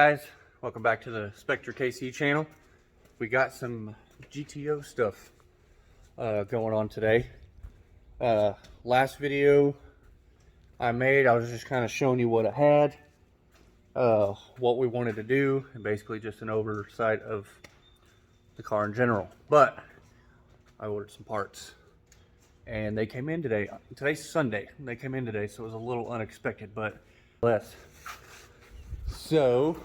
guys, welcome back to the Spectre KC channel. We got some GTO stuff going on today. Last video I made, I was just kind of showing you what I had, what we wanted to do, and basically just an oversight of the car in general. But I ordered some parts and they came in today. Today's Sunday. They came in today, so it was a little unexpected, but less. So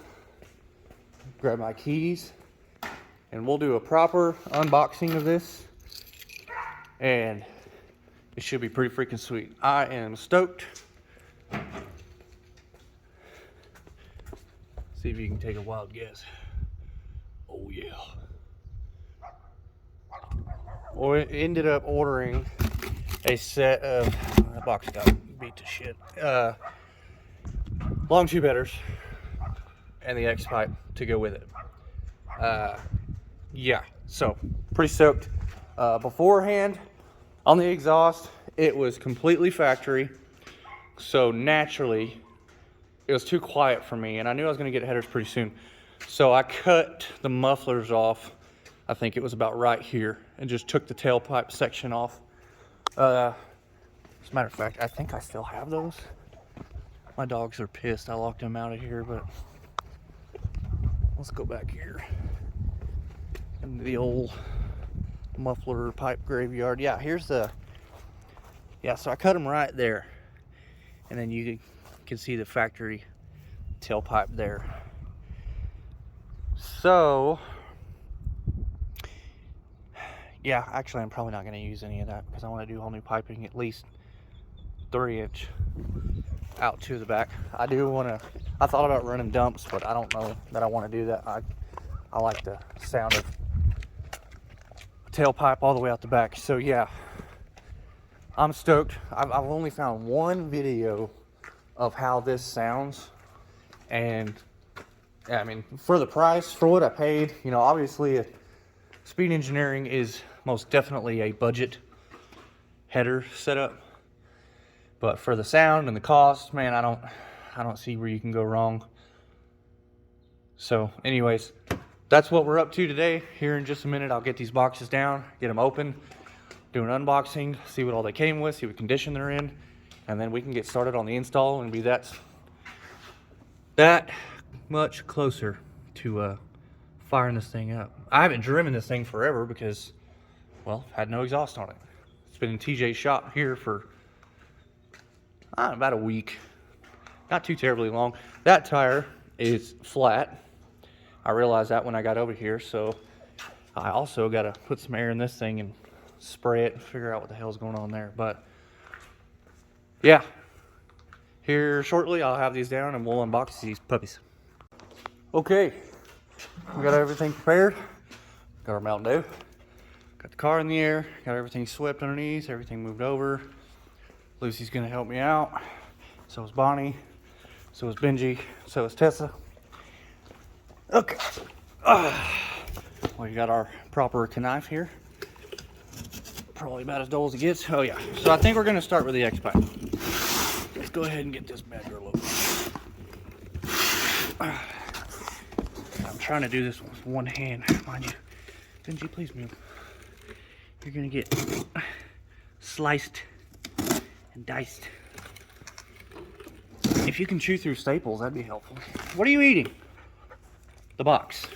grab my keys and we'll do a proper unboxing of this, and it should be pretty freaking sweet. I am stoked. See if you can take a wild guess. Oh yeah. We ended up ordering a set of, that box got beat to shit, long tube headers and the Xpipe to go with it. Yeah, so pretty stoked. Beforehand, on the exhaust, it was completely factory, so naturally it was too quiet for me, and I knew I was going to get headers pretty soon, so I cut the mufflers off. I think it was about right here, and just took the tailpipe section off. As a matter of fact, I think I still have those. My dogs are pissed I locked them out of here, but let's go back here into the old muffler pipe graveyard. Yeah, here's the, yeah, so I cut them right there, and then you can see the factory tailpipe there. So yeah, actually I'm probably not going to use any of that because I want to do whole new piping, at least 3-inch out to the back. I do want to, I thought about running dumps, but I don't know that I want to do that. I like the sound of tailpipe all the way out the back. So yeah, I'm stoked. I've only found one video of how this sounds, and I mean, for the price, for what I paid, you know, obviously Speed Engineering is most definitely a budget header setup, but for the sound and the cost, man, I don't see where you can go wrong. So anyways, that's what we're up to today. Here in just a minute, I'll get these boxes down, get them open, do an unboxing, see what all they came with, see what condition they're in, and then we can get started on the install and be that much closer to firing this thing up. I haven't driven this thing forever because, well, had no exhaust on it. It's been in TJ's shop here for about a week. Not too terribly long. That tire is flat. I realized that when I got over here, so I also got to put some air in this thing and spray it and figure out what the hell's going on there. But yeah, here shortly I'll have these down and we'll unbox these puppies. Okay, we got everything prepared. Got our Mountain Dew. Got the car in the air. Got everything swept underneath. Everything moved over. Lucy's gonna help me out. So is Bonnie. So is Benji. So is Tessa. Okay. We got our proper knife here. Probably about as dull as it gets. Oh yeah. So I think we're gonna start with the Xpipe. Let's go ahead and get this bad girl open. I'm trying to do this with one hand, mind you. Benji, please move. You're gonna get sliced and diced. If you can chew through staples, that'd be helpful. What are you eating? The box.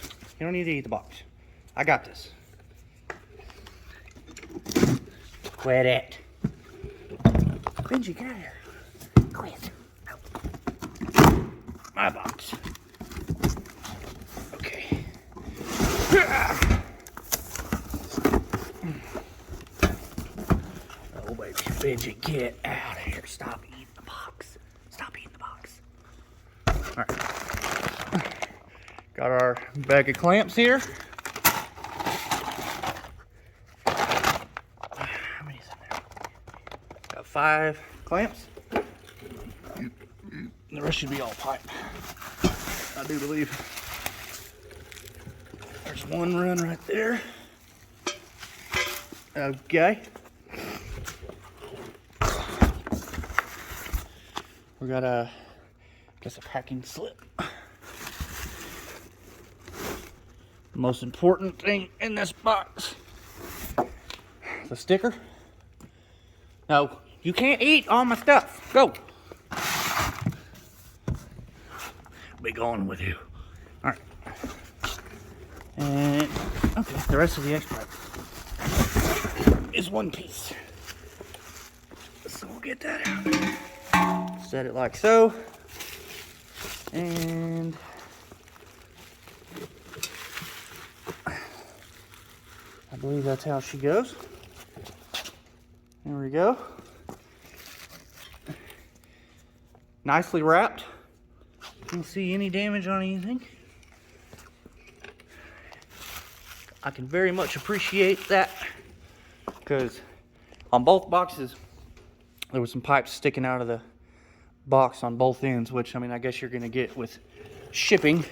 You don't need to eat the box. I got this. Quit it. Benji, get out of here. Quit. My box. Okay. Oh baby, Benji, get out of here. Stop eating the box. Stop eating the box. Alright. Got our bag of clamps here. How many is in there? Got 5 clamps. The rest should be all pipe, I do believe. There's one run right there. Okay. We got a, I guess, a packing slip. most important thing in this box. The sticker. No, you can't eat all my stuff. Go. Be going with you. All right. And okay, the rest of the Xpipe is one piece. So we'll get that out. Set it like so. And I believe that's how she goes. There we go. Nicely wrapped. Don't see any damage on anything. I can very much appreciate that, because on both boxes there was some pipes sticking out of the box on both ends, which I mean I guess you're gonna get with shipping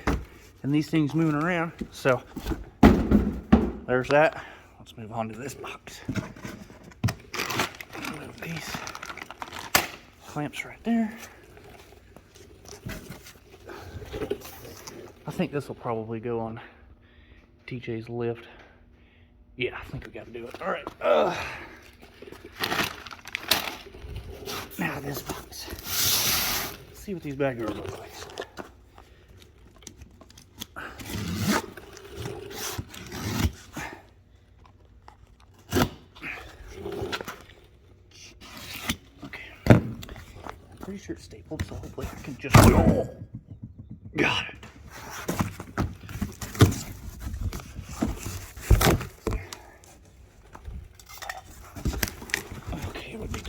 and these things moving around. So there's that. Let's move on to this box. Move these clamps right there. I think this will probably go on TJ's lift. Yeah, I think we got to do it. All right. Now this box. Let's see what these back doors look like. Okay. I'm pretty sure it's stapled, so hopefully I can just. Oh, got it.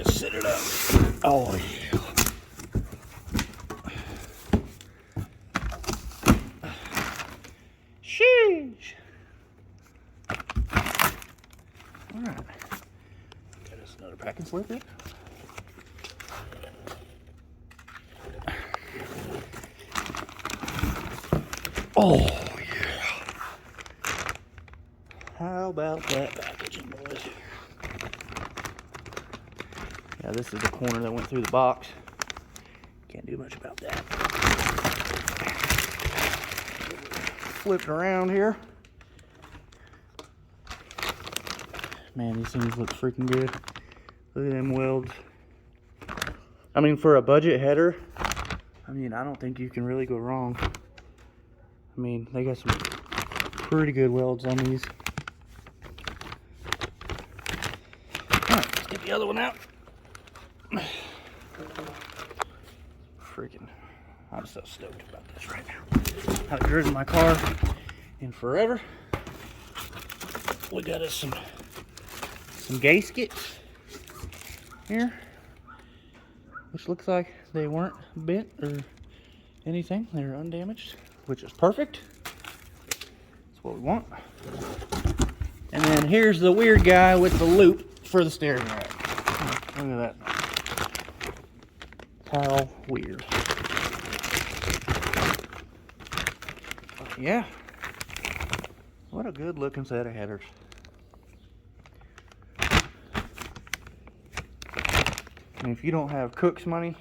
Set it up. Oh yeah. Sheesh. All right. Got us another packing slip here. Oh yeah. How about that packaging, boys? Yeah, this is the corner that went through the box. Can't do much about that. Flip it around here. Man, these things look freaking good. Look at them welds. I mean, for a budget header, I mean, I don't think you can really go wrong. I mean, they got some pretty good welds on these. Alright, let's get the other one out. Freaking, I'm so stoked about this right now. I haven't driven my car in forever. We got us some gaskets here, which looks like they weren't bent or anything. They're undamaged, which is perfect. That's what we want. And then here's the weird guy with the loop for the steering rack. Look at that. How weird. Yeah. What a good looking set of headers. And if you don't have Cook's money,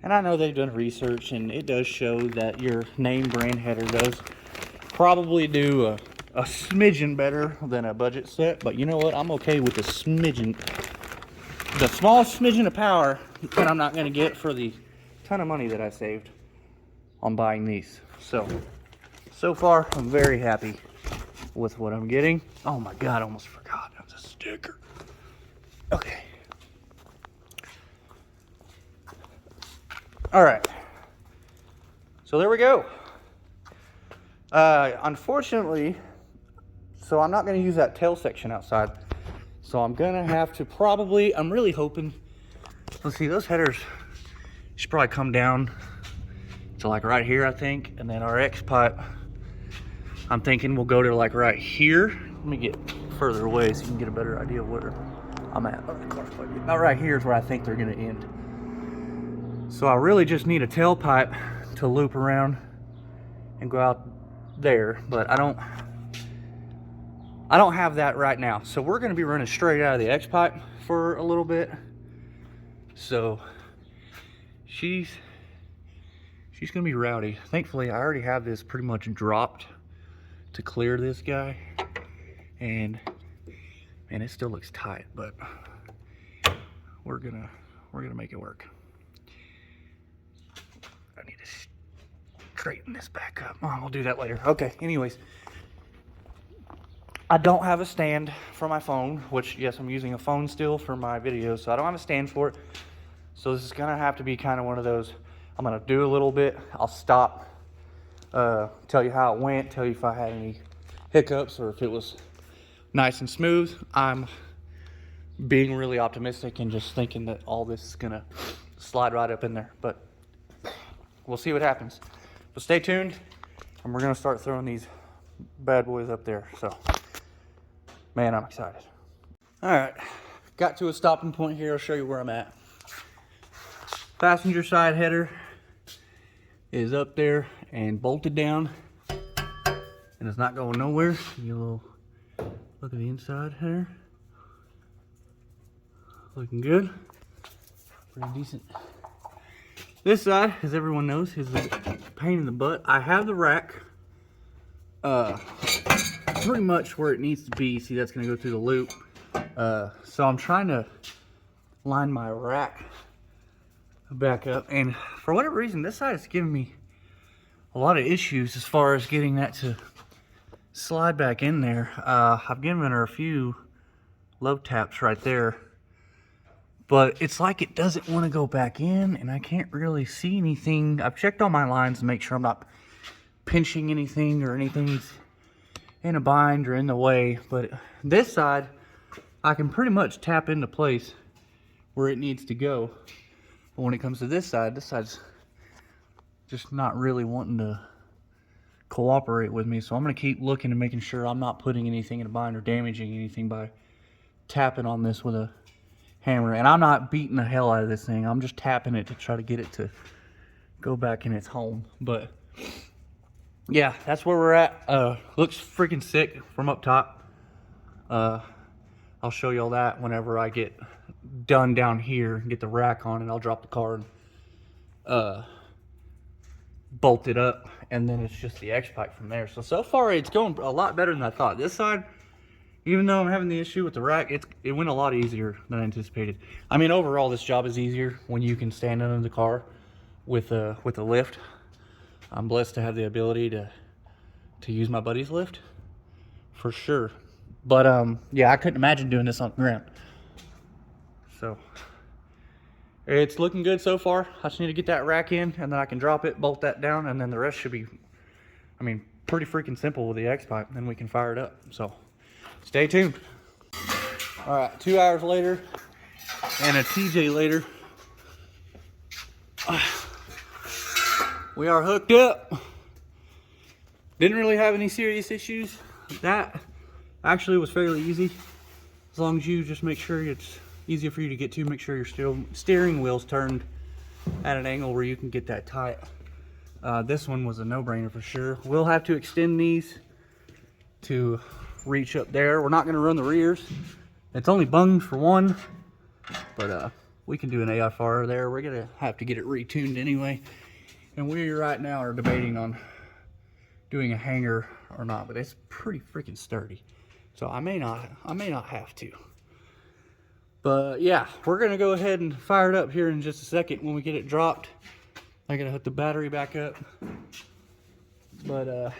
and I know they've done research and it does show that your name brand header does probably do a smidgen better than a budget set, but you know what? I'm okay with the smidgen. The smallest smidgen of power that I'm not going to get for the ton of money that I saved on buying these. So far, I'm very happy with what I'm getting. Oh my God, I almost forgot. That's a sticker. Okay. All right. So there we go. Unfortunately, so I'm not going to use that tail section outside. So I'm gonna have to probably, I'm really hoping, let's see, those headers should probably come down to like right here, I think. And then our Xpipe, I'm thinking we'll go to like right here. Let me get further away so you can get a better idea of where I'm at. About right here is where I think they're gonna end. So I really just need a tailpipe to loop around and go out there, but I don't have that right now. So we're going to be running straight out of the Xpipe for a little bit. So she's going to be rowdy. Thankfully, I already have this pretty much dropped to clear this guy, and man, it still looks tight, but we're gonna make it work. I need to straighten this back up. Oh, we'll do that later. Okay, anyways, I don't have a stand for my phone, which, yes, I'm using a phone still for my videos, so I don't have a stand for it. So this is gonna have to be kind of one of those, I'm gonna do a little bit, I'll stop, tell you how it went, tell you if I had any hiccups or if it was nice and smooth. I'm being really optimistic and just thinking that all this is gonna slide right up in there, but we'll see what happens. But stay tuned, and we're gonna start throwing these bad boys up there. So, man, I'm excited. All right, got to a stopping point here. I'll show you where I'm at. Passenger side header is up there and bolted down, and it's not going nowhere. Give you a little look at the inside here. Looking good. Pretty decent. This side, as everyone knows, is a pain in the butt. I have the rack pretty much where it needs to be. See, that's going to go through the loop. So I'm trying to line my rack back up. And for whatever reason, this side is giving me a lot of issues as far as getting that to slide back in there. I've given her a few love taps right there, but it's like it doesn't want to go back in, and I can't really see anything. I've checked all my lines to make sure I'm not pinching anything or anything's in a bind or in the way, but this side I can pretty much tap into place where it needs to go. But when it comes to this side's just not really wanting to cooperate with me, so I'm going to keep looking and making sure I'm not putting anything in a bind or damaging anything by tapping on this with a hammer. And I'm not beating the hell out of this thing, I'm just tapping it to try to get it to go back in its home. But yeah, that's where we're at. Looks freaking sick from up top. I'll show you all that whenever I get done down here and get the rack on, and I'll drop the car and bolt it up, and then it's just the Xpipe from there. So far it's going a lot better than I thought. This side, even though I'm having the issue with the rack, it went a lot easier than I anticipated. I mean, overall this job is easier when you can stand under the car with a lift. I'm blessed to have the ability to use my buddy's lift, for sure. But yeah, I couldn't imagine doing this on the ground. So it's looking good so far. I just need to get that rack in, and then I can drop it, bolt that down, and then the rest should be, I mean, pretty freaking simple with the Xpipe. Then we can fire it up. So stay tuned. All right, 2 hours later and a TJ later, we are hooked up. Didn't really have any serious issues. That actually was fairly easy, as long as you just make sure it's easier for you to get to. Make sure your steering wheel's turned at an angle where you can get that tight. This one was a no-brainer for sure. We'll have to extend these to reach up there. We're not going to run the rears. It's only bunged for one, but we can do an AFR there. We're going to have to get it retuned anyway. And we right now are debating on doing a hanger or not, but it's pretty freaking sturdy. So I may not have to. But yeah, we're gonna go ahead and fire it up here in just a second when we get it dropped. I gotta hook the battery back up. But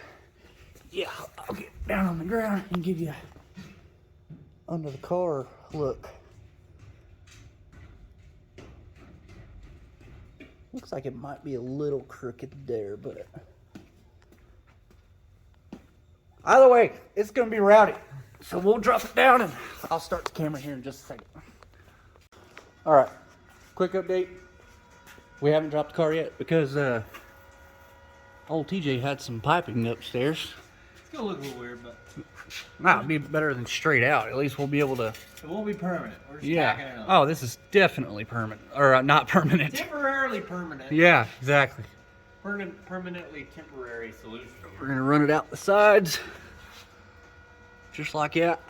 yeah, I'll get down on the ground and give you under the car look. Looks like it might be a little crooked there, but either way, it's gonna be rowdy. So we'll drop it down and I'll start the camera here in just a second. All right, quick update. We haven't dropped the car yet because old TJ had some piping upstairs. It's gonna look a little weird, but nah, it'd be better than straight out. At least we'll be able to. it won't be permanent. We're just Yeah. tacking it on. Oh, this is definitely permanent, or not permanent. Temporarily permanent. Yeah, exactly. Permanently temporary solution. We're gonna run it out the sides, just like that.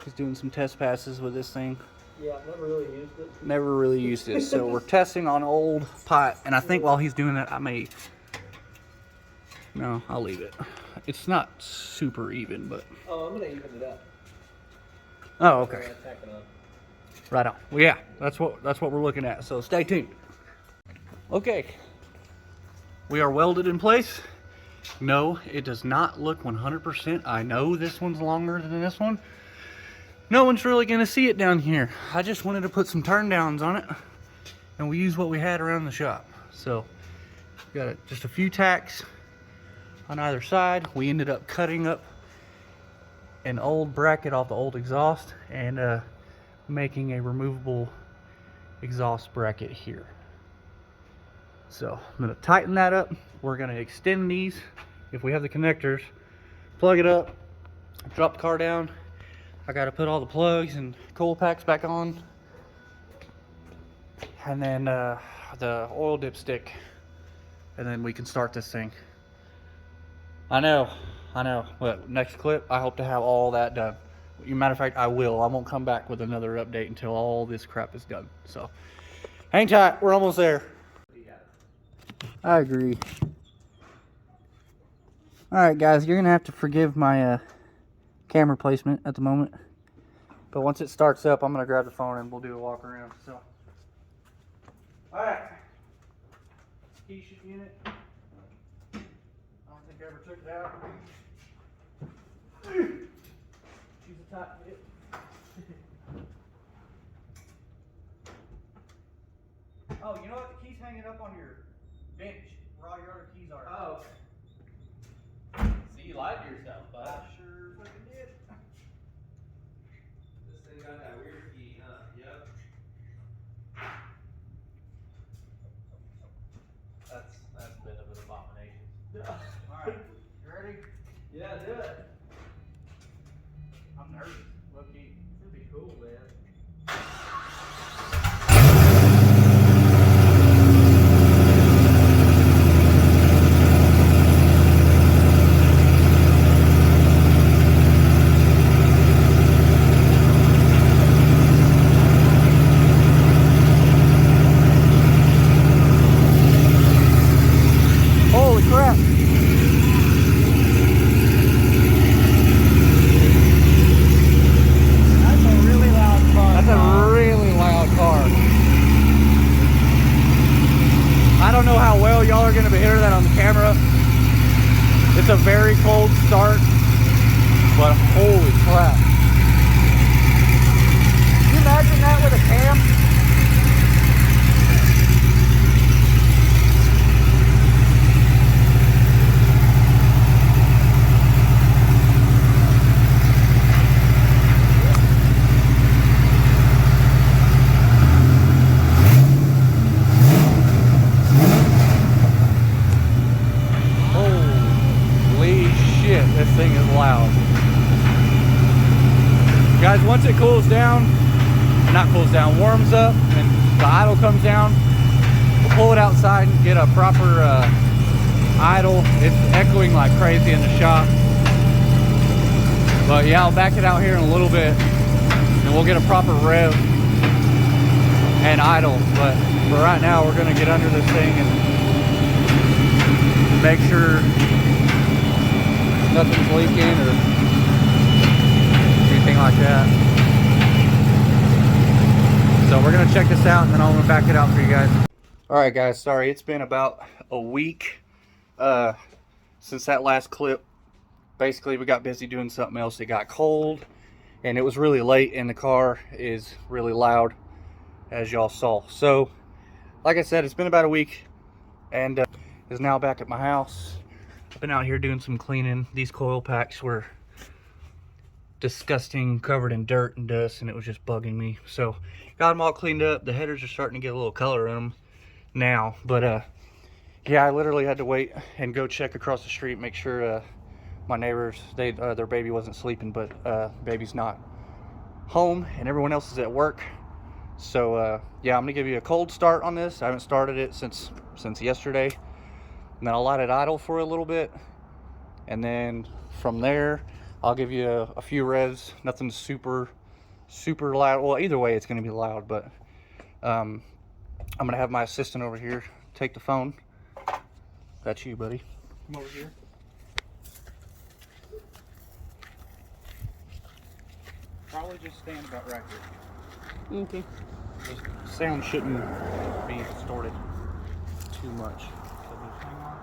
He's doing some test passes with this thing. Yeah, I've never really used it. Never really used it, so we're testing on old pipe. And I think while he's doing that, I may No, I'll leave it. It's not super even, but. Oh, I'm gonna even it up. Oh, okay. Tack it on. Right on. Well, yeah, that's what we're looking at. So stay tuned. Okay, we are welded in place. No, it does not look 100%. I know this one's longer than this one. No one's really gonna see it down here. I just wanted to put some turn downs on it, and we used what we had around the shop. So got just a few tacks on either side. We ended up cutting up an old bracket off the old exhaust and making a removable exhaust bracket here. So I'm gonna tighten that up. We're gonna extend these if we have the connectors, plug it up, drop the car down. I gotta put all the plugs and coil packs back on, and then the oil dipstick, and then we can start this thing. I know. But next clip, I hope to have all that done. Matter of fact, I will. I won't come back with another update until all this crap is done. So, hang tight. We're almost there. I agree. Alright, guys. You're going to have to forgive my camera placement at the moment. But once it starts up, I'm going to grab the phone and we'll do a walk around. So, alright. Key should be in it. I don't think I ever took it out. She's a tight fit. Oh, you know what? The key's hanging up on your bench where all your other keys are. Oh, okay. So you lied to yourself, I but sure fucking did. this thing got that weird key, huh? Yep. That's a bit of an abomination. Alright, you ready? Yeah, do it. I'm nervous. Low key. It's gonna be cool, man. Holy crap. That's a really loud car. That's a really loud car. I don't know how well y'all are going to be hearing that on the camera. It's a very cold start, but holy crap. Can you imagine that with a cam? Holy shit, this thing is loud. Guys, once it cools down, not cools down, warms up, and the idle comes down, we'll pull it outside and get a proper idle. It's echoing like crazy in the shop. But yeah, I'll back it out here in a little bit, and we'll get a proper rev and idle. But for right now, we're gonna get under this thing and make sure nothing's leaking or anything like that. So we're gonna check this out and then I'm gonna back it out for you guys. All right, guys, sorry, it's been about a week since that last clip. Basically, we got busy doing something else. It got cold and it was really late and the car is really loud, as y'all saw. So like I said, it's been about a week and is now back at my house. I've been out here doing some cleaning. These coil packs were disgusting, covered in dirt and dust, and it was just bugging me. So got them all cleaned up. The headers are starting to get a little color in them now. But yeah, I literally had to wait and go check across the street, make sure my neighbors, their baby wasn't sleeping, but baby's not home and everyone else is at work. So yeah, I'm gonna give you a cold start on this. I haven't started it since yesterday. And then I'll let it idle for a little bit, and then from there I'll give you a few revs. Nothing super loud. Well, either way it's going to be loud, but I'm going to have my assistant over here take the phone. That's you, buddy. Come over here. Probably just stand about right here. Okay. The sound shouldn't be distorted too much. So just hang on.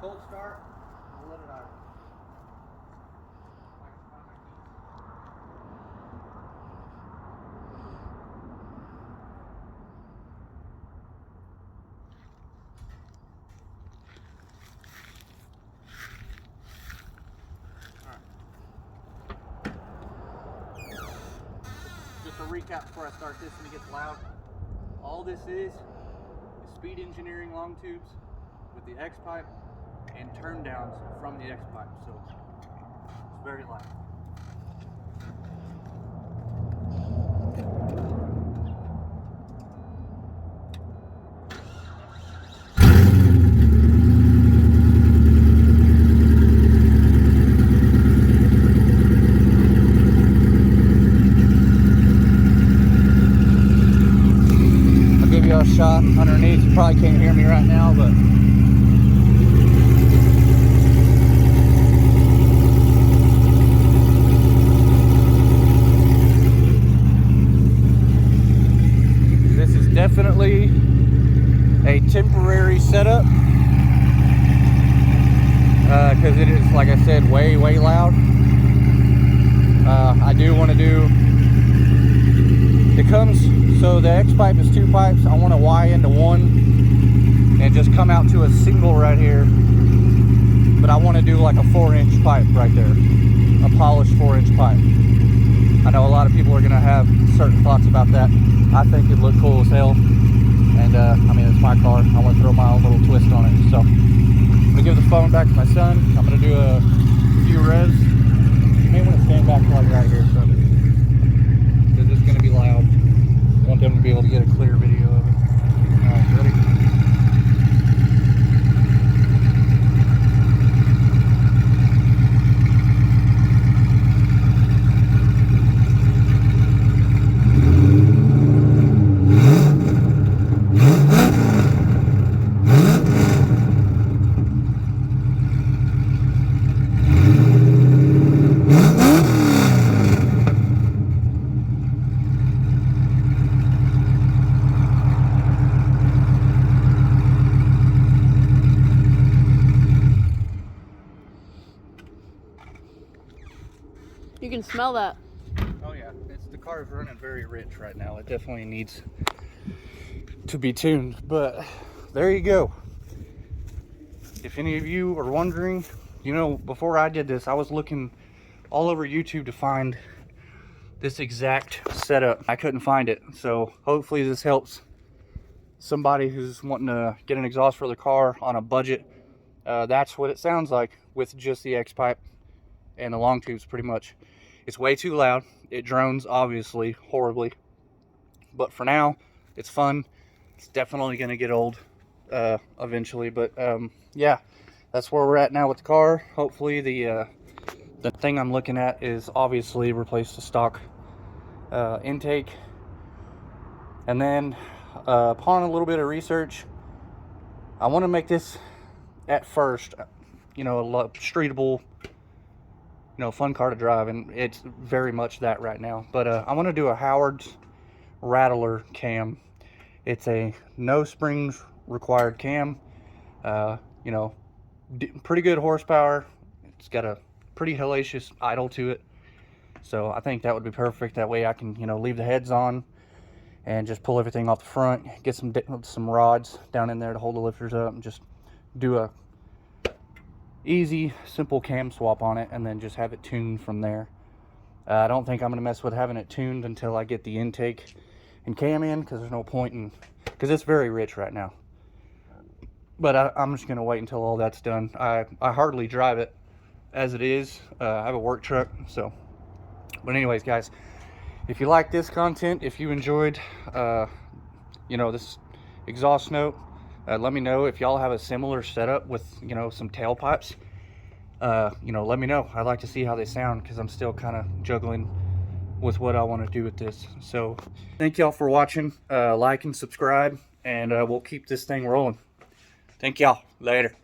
Cold start. We'll let it out. Just a recap before I start this and it gets loud. All this is speed engineering long tubes with the Xpipe and turn downs from the Xpipe. So it's very loud. A shot underneath. You probably can't hear me right now, but this is definitely a temporary setup because it is, like I said, way loud. I do want to do, it comes, so the Xpipe is 2 pipes. I want to Y into one and just come out to a single right here. But I want to do like a 4-inch pipe right there, a polished 4-inch pipe. I know a lot of people are going to have certain thoughts about that. I think it'd look cool as hell. And I mean, it's my car. I want to throw my own little twist on it. So I'm going to give the phone back to my son. I'm going to do a few revs. You may want to stand back like right here, son, because it's going to be loud. I want them to be able to get a clear video of it. Alright, ready? You can smell that. Oh yeah, the car is running very rich right now. It definitely needs to be tuned, but there you go. If any of you are wondering, you know, before I did this, I was looking all over YouTube to find this exact setup. I couldn't find it, so hopefully this helps somebody who's wanting to get an exhaust for their car on a budget. That's what it sounds like with just the Xpipe and the long tubes, pretty much. It's way too loud. It drones, obviously, horribly. But for now, it's fun. It's definitely going to get old eventually. But yeah, that's where we're at now with the car. Hopefully the thing I'm looking at is obviously replace the stock intake. And then upon a little bit of research, I want to make this at first, you know, a streetable, you know, fun car to drive, and it's very much that right now. But I want to do a Howard's Rattler cam. It's a no springs required cam. You know, pretty good horsepower. It's got a pretty hellacious idle to it, so I think that would be perfect. That way I can, you know, leave the heads on and just pull everything off the front, get some rods down in there to hold the lifters up, and just do a easy, simple cam swap on it, and then just have it tuned from there. I don't think I'm going to mess with having it tuned until I get the intake and cam in, because there's no point in, because it's very rich right now. But I'm just going to wait until all that's done. I hardly drive it as it is. I have a work truck, so. But anyways, guys, if you like this content, if you enjoyed, you know, this exhaust note, let me know if y'all have a similar setup with, you know, some tailpipes. You know, let me know. I'd like to see how they sound, because I'm still kind of juggling with what I want to do with this. So thank y'all for watching. Like and subscribe, and we'll keep this thing rolling. Thank y'all. Later.